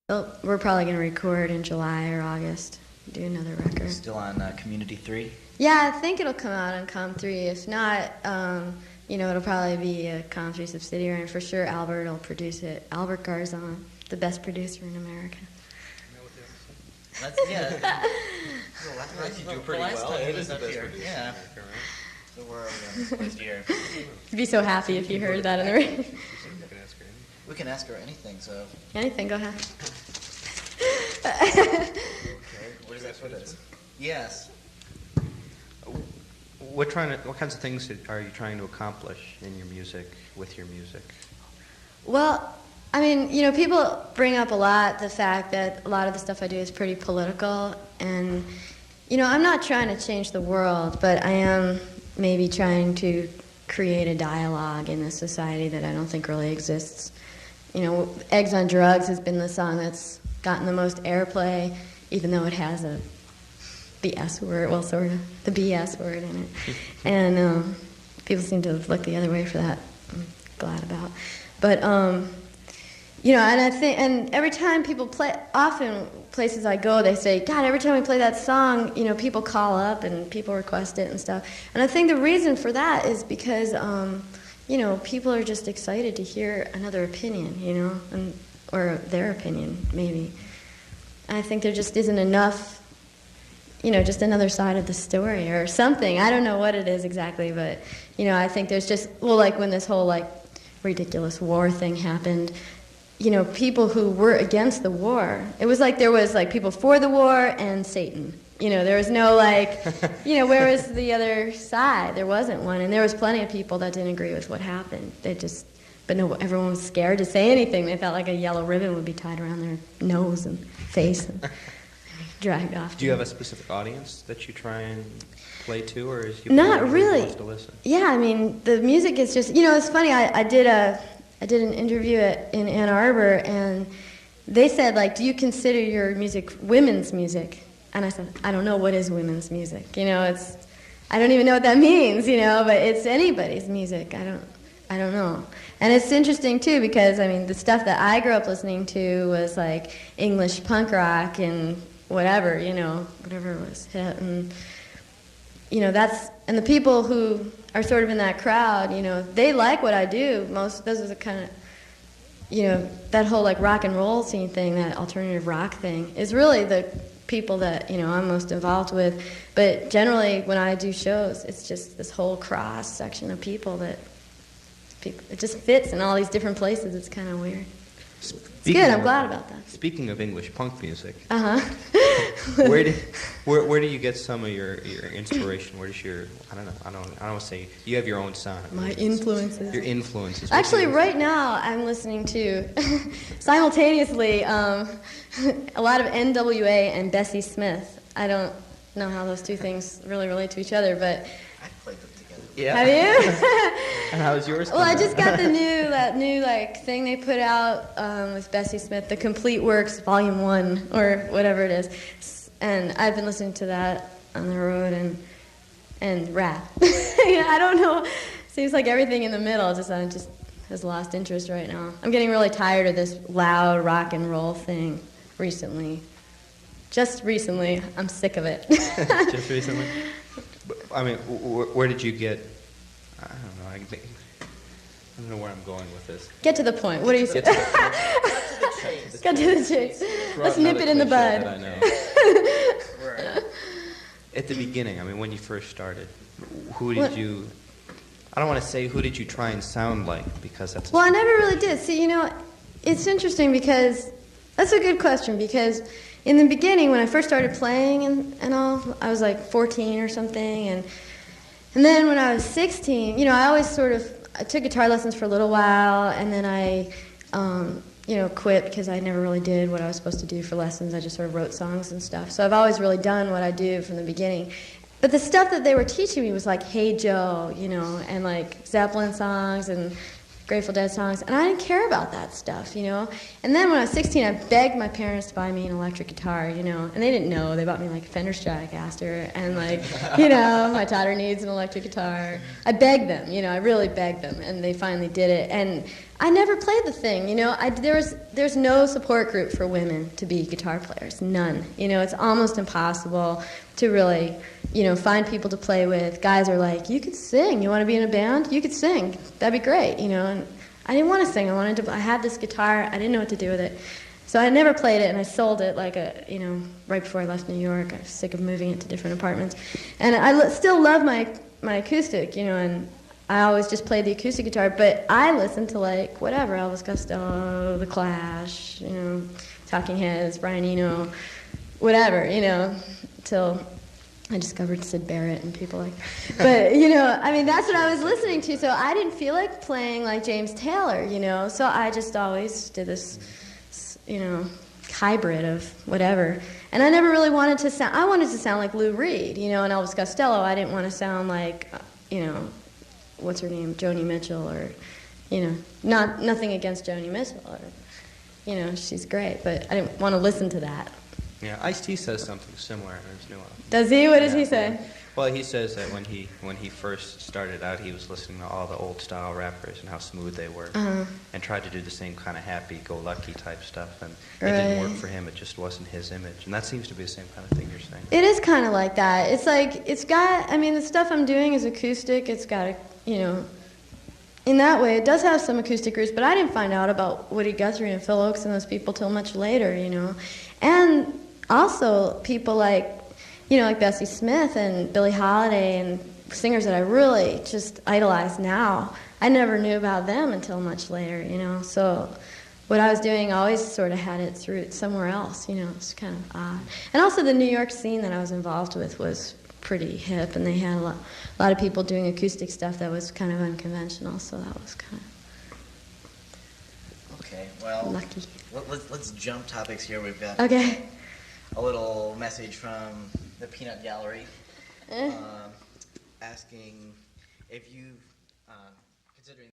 We're probably going to record in July or August, do another record. Still on Community 3? Yeah, I think it'll come out on Com 3. If not, it'll probably be a Com 3 subsidiary, and for sure Albert will produce it. Albert Garzon, the best producer in America. That's, yeah. Well, that's you do pretty well. It is the best producer. Yeah. So where are we on this list here? You'd be so happy if you heard that in the radio. We can ask her anything, so... Anything, go ahead. Okay, what does that put us? Yes. What kinds of things are you trying to accomplish in your music, with your music? Well, I mean, people bring up a lot the fact that a lot of the stuff I do is pretty political, and, I'm not trying to change the world, but I am maybe trying to create a dialogue in this society that I don't think really exists. Eggs on Drugs has been the song that's gotten the most airplay, even though it has a BS word, well, sort of, the BS word in it. And people seem to look the other way for that. I'm glad about. But, and I think, and every time people play, often places I go, they say, God, every time we play that song, people call up and people request it and stuff. And I think the reason for that is because, people are just excited to hear another opinion, or their opinion, maybe. And I think there just isn't enough, just another side of the story or something. I don't know what it is exactly, but, I think there's just, like when this whole, ridiculous war thing happened, people who were against the war, it was like there was, people for the war and Satan. There was no, where was the other side? There wasn't one. And there was plenty of people that didn't agree with what happened. But no, everyone was scared to say anything. They felt like a yellow ribbon would be tied around their nose and face and dragged off. Do you have a specific audience that you try and play to, or is you not really wants to listen? Yeah, I mean, the music is just, it's funny, I did an interview in Ann Arbor, and they said, do you consider your music women's music? And I said, I don't know, what is women's music? I don't even know what that means, but it's anybody's music. I don't know. And it's interesting, too, because, the stuff that I grew up listening to was, English punk rock and whatever, whatever was hit. And, and the people who are sort of in that crowd, they like what I do. Those are the kind of, that whole, rock and roll scene thing, that alternative rock thing, is really the people that, I'm most involved with. But generally, when I do shows, it's just this whole cross-section of people that... it just fits in all these different places. It's kind of weird. It's good. I'm glad about that. Speaking of English punk music, where do you get some of your inspiration? Where does your I don't want to say you have your own sound. My influences. Your influences. Actually, right now I'm listening to simultaneously a lot of NWA and Bessie Smith. I don't know how those two things really relate to each other, but. I played them together. Yeah. Have you? And how's yours? Well, I just got that new thing they put out with Bessie Smith, the Complete Works Volume 1 or whatever it is, and I've been listening to that on the road and rap. I don't know. Seems like everything in the middle just has lost interest right now. I'm getting really tired of this loud rock and roll thing recently. Just recently, I'm sick of it. Just recently. Where did you get? I don't know. I don't know where I'm going with this. Get to the point. What do you say? Get to the chase. Get to the chase. Let's nip it in the bud. I know. At the beginning, when you first started, who did you? I don't want to say who did you try and sound like, because that's. Well, I never really did. See, it's interesting because that's a good question, because in the beginning, when I first started playing and all, I was 14 or something, and then when I was 16, I always I took guitar lessons for a little while, and then I, quit because I never really did what I was supposed to do for lessons. I just sort of wrote songs and stuff. So I've always really done what I do from the beginning. But the stuff that they were teaching me was Hey Joe, and Zeppelin songs and Grateful Dead songs, and I didn't care about that stuff, And then when I was 16, I begged my parents to buy me an electric guitar, and they didn't know. They bought me Fender Stratocaster, and my daughter needs an electric guitar. I begged them, I really begged them, and they finally did it. And I never played the thing, you know. There's no support group for women to be guitar players, none. You know, it's almost impossible to really, you know, find people to play with. Guys are like, you could sing. You want to be in a band? You could sing. That'd be great, you know. And I didn't want to sing. I had this guitar. I didn't know what to do with it. So I never played it, and I sold it you know, right before I left New York. I was sick of moving it to different apartments. And I still love my acoustic, you know, and I always just played the acoustic guitar, but I listened to, like, whatever, Elvis Costello, The Clash, you know, Talking Heads, Brian Eno, whatever, you know, till I discovered Syd Barrett and people like that. But, you know, I mean, that's what I was listening to, so I didn't feel like playing like James Taylor, you know, so I just always did this, you know, hybrid of whatever. And I never really wanted to sound, I wanted to sound like Lou Reed, you know, and Elvis Costello. I didn't want to sound like, you know, what's her name, Joni Mitchell, or, you know, nothing against Joni Mitchell, or, you know, she's great, but I didn't want to listen to that. Yeah, Ice-T says something similar in his new album. Does he? What does he say? Well, he says that when he first started out, he was listening to all the old style rappers and how smooth they were, and tried to do the same kind of happy-go-lucky type stuff, and it didn't work for him. It just wasn't his image, and that seems to be the same kind of thing you're saying. It is kind of like that. It's like, it's got, I mean, the stuff I'm doing is acoustic. It's got a, you know, in that way, it does have some acoustic roots, but I didn't find out about Woody Guthrie and Phil Ochs and those people till much later, you know. And also people like, you know, like Bessie Smith and Billie Holiday and singers that I really just idolize now. I never knew about them until much later, you know. So what I was doing always sort of had its roots somewhere else, you know. It's kind of odd. And also the New York scene that I was involved with was pretty hip, and they had a lot of people doing acoustic stuff that was kind of unconventional, so that was kind of okay, well, lucky. Let's jump topics here. We've got a little message from the Peanut Gallery asking if you've, considering